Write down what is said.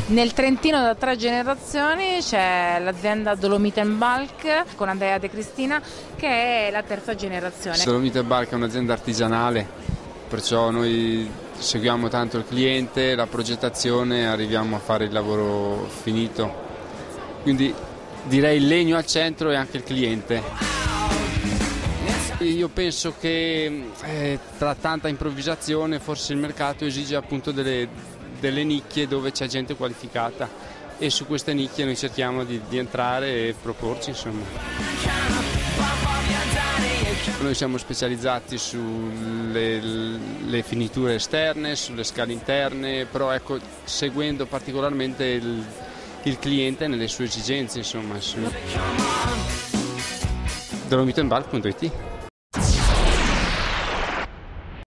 Nel Trentino da 3 generazioni c'è l'azienda Dolomite Bulk con Andrea De Cristina, che è la terza generazione. Dolomite Bulk è un'azienda artigianale, perciò noi seguiamo tanto il cliente, la progettazione, arriviamo a fare il lavoro finito. Quindi direi il legno al centro e anche il cliente. Io penso che tra tanta improvvisazione forse il mercato esige appunto delle nicchie dove c'è gente qualificata, e su queste nicchie noi cerchiamo di entrare e proporci, insomma. Noi siamo specializzati sulle finiture esterne, sulle scale interne, però ecco, seguendo particolarmente il cliente nelle sue esigenze, insomma. Dolomitenbalk.it